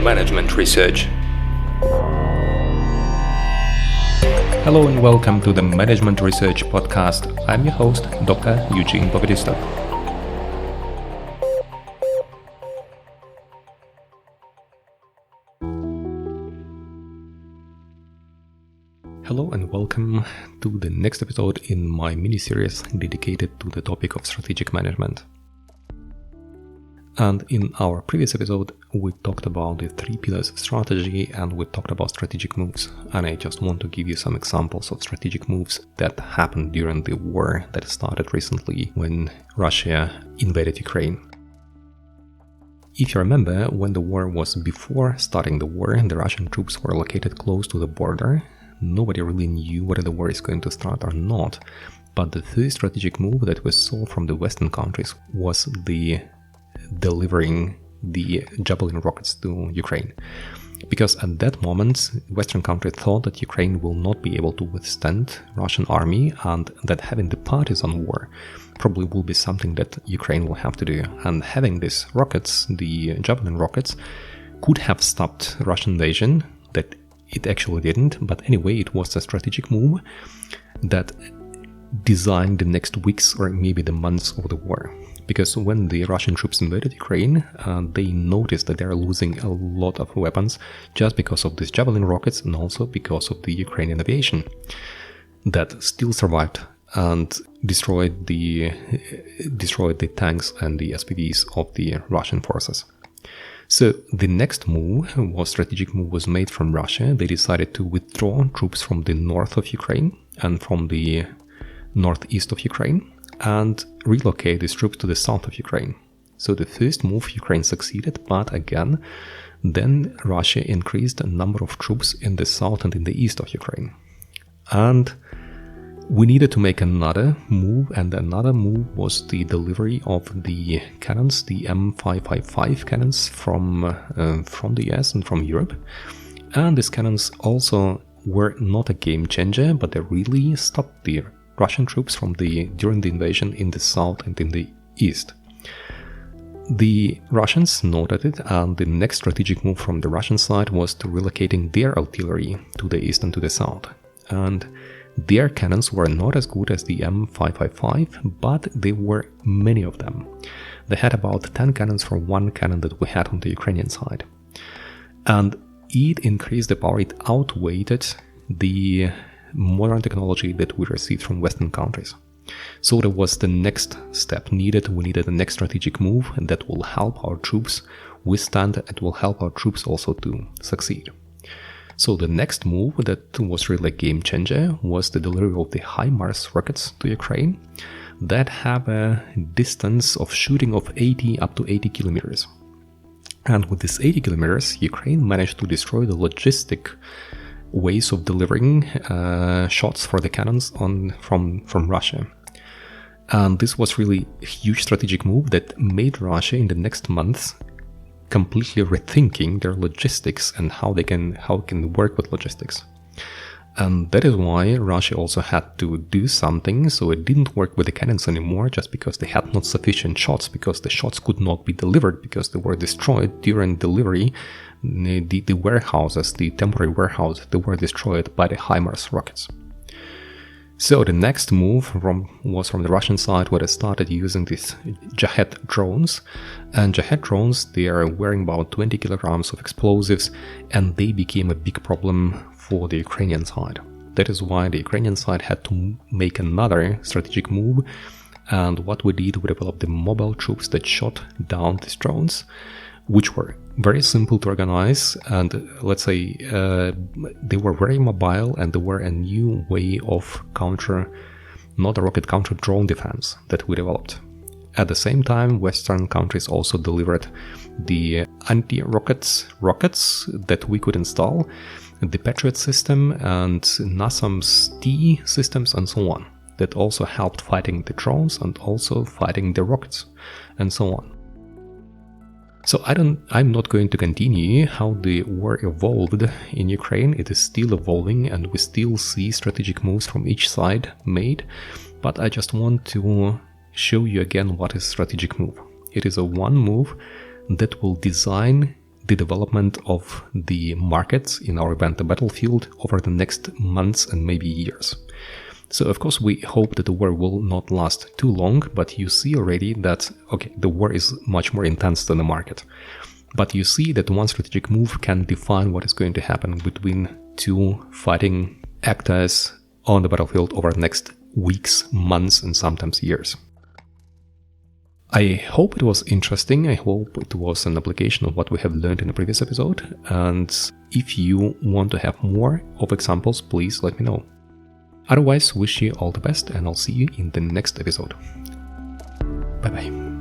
Management Research. Hello and welcome to the Management Research podcast. I'm your host, Dr. Eugene Povedistov. Hello and welcome to the next episode in my mini-series dedicated to the topic of strategic management. And in our previous episode, we talked about the three pillars of strategy and we talked about strategic moves. And I just want to give you some examples of strategic moves that happened during the war that started recently when Russia invaded Ukraine. If you remember, when the war was before starting the war, the Russian troops were located close to the border. Nobody really knew whether the war is going to start or not. But the first strategic move that we saw from the Western countries was the delivering the Javelin rockets to Ukraine. Because at that moment, Western countries thought that Ukraine will not be able to withstand Russian army and that having the parties on war probably will be something that Ukraine will have to do. And having these rockets, the Javelin rockets, could have stopped Russian invasion. That it actually didn't, but anyway, it was a strategic move that designed the next weeks or maybe the months of the war. Because when the Russian troops invaded Ukraine, they noticed that they are losing a lot of weapons just because of these Javelin rockets and also because of the Ukrainian aviation that still survived and destroyed the tanks and the SPVs of the Russian forces. So the next move, strategic move was made from Russia. They decided to withdraw troops from the north of Ukraine and from the northeast of Ukraine and relocate these troops to the south of Ukraine. So the first move, Ukraine succeeded, but again, then Russia increased the number of troops in the south and in the east of Ukraine. And we needed to make another move, and another move was the delivery of the cannons, the M555 cannons from the US and from Europe. And these cannons also were not a game changer, but they really stopped the Russian troops during the invasion in the south and in the east. The Russians noted it, and the next strategic move from the Russian side was to relocating their artillery to the east and to the south. And their cannons were not as good as the M555, but there were many of them. They had about 10 cannons for one cannon that we had on the Ukrainian side. And it increased the power, it outweighed the modern technology that we received from Western countries. So that was the next step needed. We needed the next strategic move that will help our troops withstand, it will help our troops also to succeed. So the next move that was really a game changer was the delivery of the HIMARS rockets to Ukraine that have a distance of shooting of 80 up to 80 kilometers. And with this 80 kilometers, Ukraine managed to destroy the logistic ways of delivering shots for the cannons from Russia. And this was really a huge strategic move that made Russia in the next months completely rethinking their logistics and how it can work with logistics. And that is why Russia also had to do something, so it didn't work with the cannons anymore just because they had not sufficient shots, because the shots could not be delivered because they were destroyed during delivery. The warehouses, the temporary warehouses, they were destroyed by the HIMARS rockets. So the next move was from the Russian side, where they started using these Shahed drones. And Shahed drones, they are wearing about 20 kilograms of explosives, and they became a big problem for the Ukrainian side. That is why the Ukrainian side had to make another strategic move. And what we did, we developed the mobile troops that shot down these drones, which were very simple to organize, and let's say they were very mobile, and they were a new way of counter drone defense that we developed. At the same time, Western countries also delivered the anti-rockets that we could install, the Patriot system and NASAMS T systems and so on, that also helped fighting the drones and also fighting the rockets and so on. So I'm not going to continue how the war evolved in Ukraine. It is still evolving and we still see strategic moves from each side made, but I just want to show you again what is strategic move. It is a one move that will design the development of the markets in our event, the battlefield, over the next months and maybe years. So of course we hope that the war will not last too long, but you see already that, okay, the war is much more intense than the market. But you see that one strategic move can define what is going to happen between two fighting actors on the battlefield over the next weeks, months, and sometimes years. I hope it was interesting. I hope it was an application of what we have learned in the previous episode. And if you want to have more of examples, please let me know. Otherwise, wish you all the best, and I'll see you in the next episode. Bye bye.